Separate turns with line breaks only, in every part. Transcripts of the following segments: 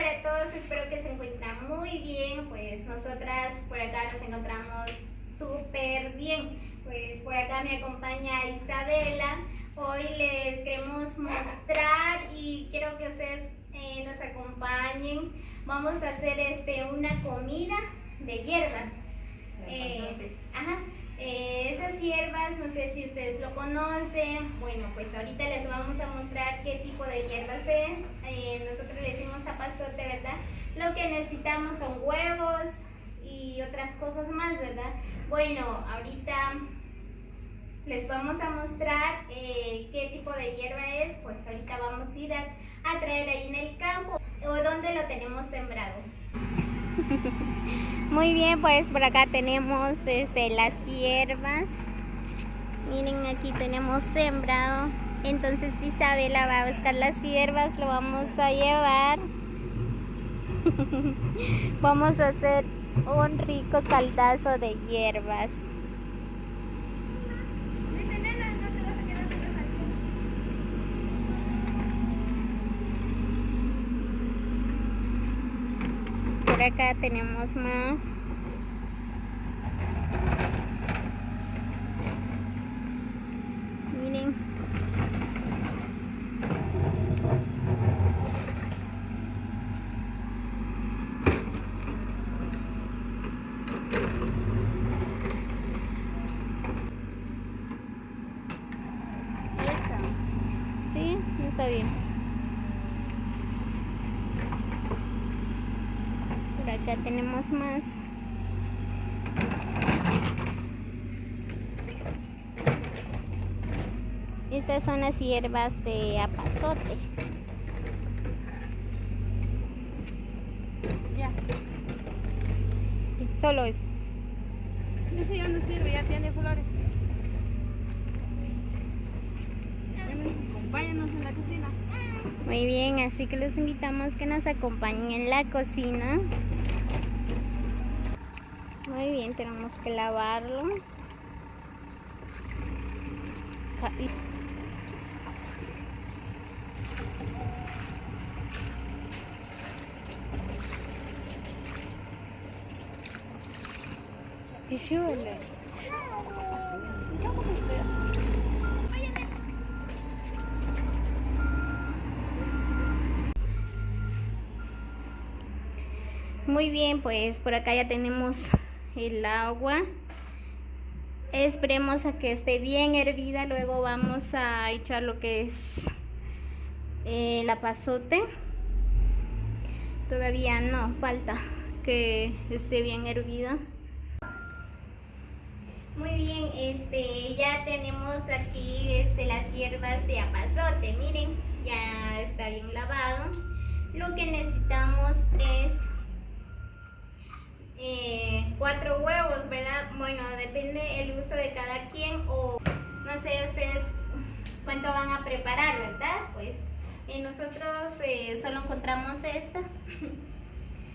para todos, espero que se encuentren muy bien. Pues nosotras por acá nos encontramos súper bien. Pues por acá me acompaña Isabela. Hoy les queremos mostrar y quiero que ustedes nos acompañen. Vamos a hacer una comida de hierbas. Esas hierbas, no sé si ustedes lo conocen. Bueno, pues ahorita les vamos a mostrar qué tipo de hierbas es. Nosotros le decimos zapazote, ¿verdad? Lo que necesitamos son huevos y otras cosas más, ¿verdad? Bueno, ahorita les vamos a mostrar qué tipo de hierba es. Pues ahorita vamos a ir a traer ahí en el campo o donde lo tenemos sembrado. Muy bien, pues por acá tenemos las hierbas. Miren, aquí tenemos sembrado. Entonces Isabela va a buscar las hierbas, lo vamos a llevar. Vamos a hacer un rico caldazo de hierbas. Por acá tenemos más. Miren. ¿Sí? Está bien. Por acá tenemos más. Estas son las hierbas de apazote.
Ya.
Solo eso.
Ese ya no sirve, ya tiene flores. Acompáñanos en la cocina.
Muy bien, así que los invitamos que nos acompañen en la cocina. Muy bien, tenemos que lavarlo. Tijolo. Muy bien, pues por acá ya tenemos el agua. Esperemos a que esté bien hervida. Luego vamos a echar lo que es el apazote. Todavía no, falta que esté bien hervida. Muy bien, ya tenemos aquí las hierbas de apazote. Miren, ya está bien lavado. Lo que necesitamos es 4 huevos, ¿verdad? Bueno, depende el uso de cada quien, o no sé ustedes cuánto van a preparar, ¿verdad? Pues nosotros solo encontramos esta.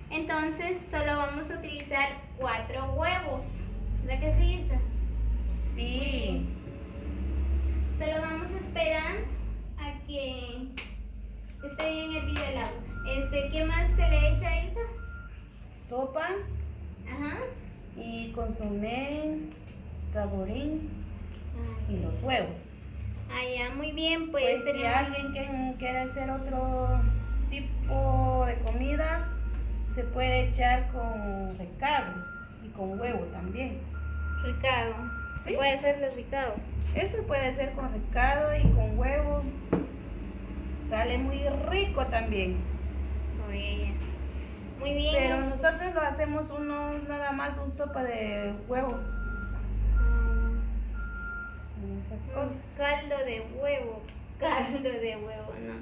Entonces solo vamos a utilizar 4 huevos, ¿verdad que sí, Isa?
Sí.
Solo vamos a esperar a que esté bien hervida el agua. ¿Qué más se le echa, Isa?
Sopa.
Ajá.
Y consomé, saborín y los huevos.
Ah, ya, muy bien,
Pues si
tenemos...
alguien quiere hacer otro tipo de comida, se puede echar con recado y con huevo también.
Ricado.
¿Sí?
Puede hacerlo ricado.
Esto puede ser con recado y con huevo. Sale muy rico también.
Oye, muy bien.
Pero nosotros lo hacemos nada más un sopa de huevo. Esas cosas.
Caldo de huevo. Caldo de huevo, no.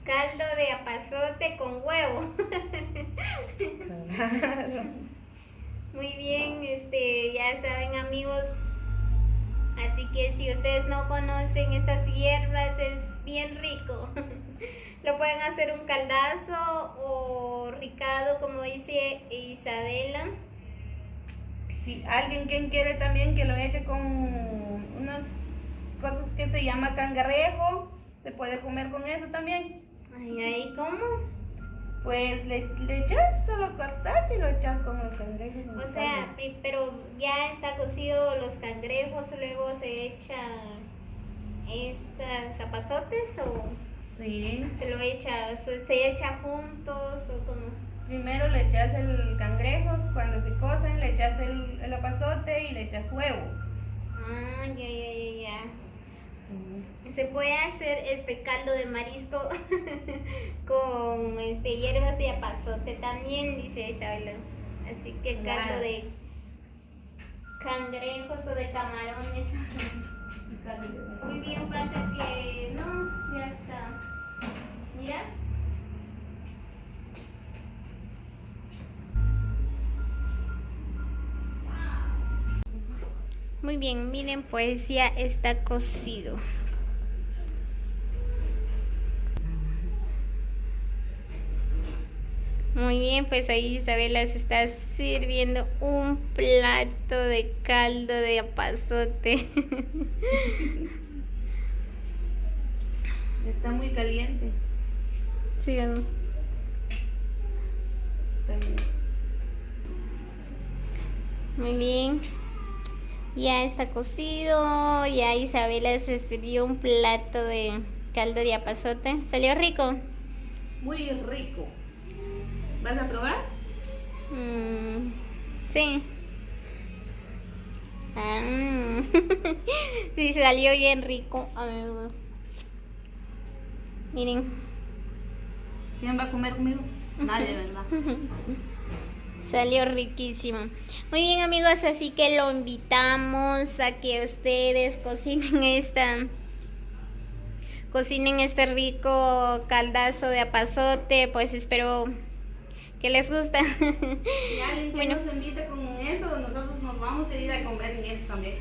Caldo de apazote con huevo.
Claro.
Muy bien, ya saben, amigos. Así que si ustedes no conocen estas hierbas, es bien rico. Lo pueden hacer un caldazo o ricado, como dice Isabela.
Si alguien quien quiere también que lo eche con unas cosas que se llama cangrejo, se puede comer con eso también.
Ay, ¿cómo?
Pues le echas, solo cortas y lo echas con los cangrejos. en el
O sea,
caldo.
pero ya está cocido los cangrejos, luego se echa estas zapazotes o
Sí.
se lo echa, se echa juntos o como.
Primero le echas el cangrejo, cuando se cocen le echas el apazote y le echas huevo.
Ah, ya.
Sí.
Se puede hacer este caldo de marisco con hierbas de apazote también, dice Isabela. Así que caldo
Claro.
de cangrejos o de camarones. Muy bien, falta que no, ya está. Mira. Muy bien, miren, pues ya está cocido. Muy bien, pues ahí Isabela se está sirviendo un plato de caldo de apazote.
Está muy caliente.
Sí,
Está bien.
muy bien. Ya está cocido. Ya Isabela se sirvió un plato de caldo de apazote. ¿Salió rico?
Muy rico. ¿Vas a probar?
Sí. Ah, sí, salió bien rico, amigos. Miren,
¿Quién va a comer conmigo? Nadie, ¿verdad?
salió riquísimo. Muy bien, amigos, así que lo invitamos a que ustedes cocinen este rico caldazo de apazote. Pues espero que les guste.
Si alguien que
Bueno.
nos invita con eso, nosotros nos vamos a ir a comer en eso también.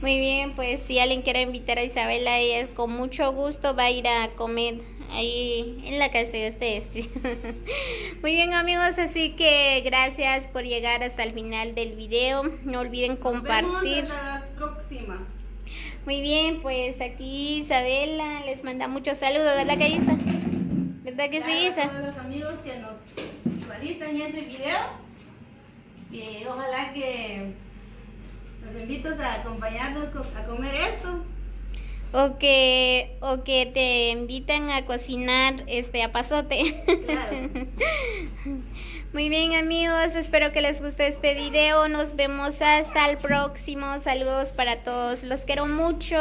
Muy bien, pues si alguien quiere invitar a Isabela, ella con mucho gusto va a ir a comer ahí en la casa de ustedes. Muy bien, amigos, así que gracias por llegar hasta el final del video. No olviden compartir.
Nos vemos hasta la próxima.
Muy bien, pues aquí Isabela les manda muchos saludos, ¿verdad que Isa? ¿Verdad que sí,
A
Isa?
todos los amigos que nos visualizan en este video, que ojalá que nos invites a acompañarnos a comer esto.
O que te invitan a cocinar apazote.
Claro.
Muy bien, amigos, espero que les guste este video. Nos vemos hasta el próximo. Saludos para todos. Los quiero mucho.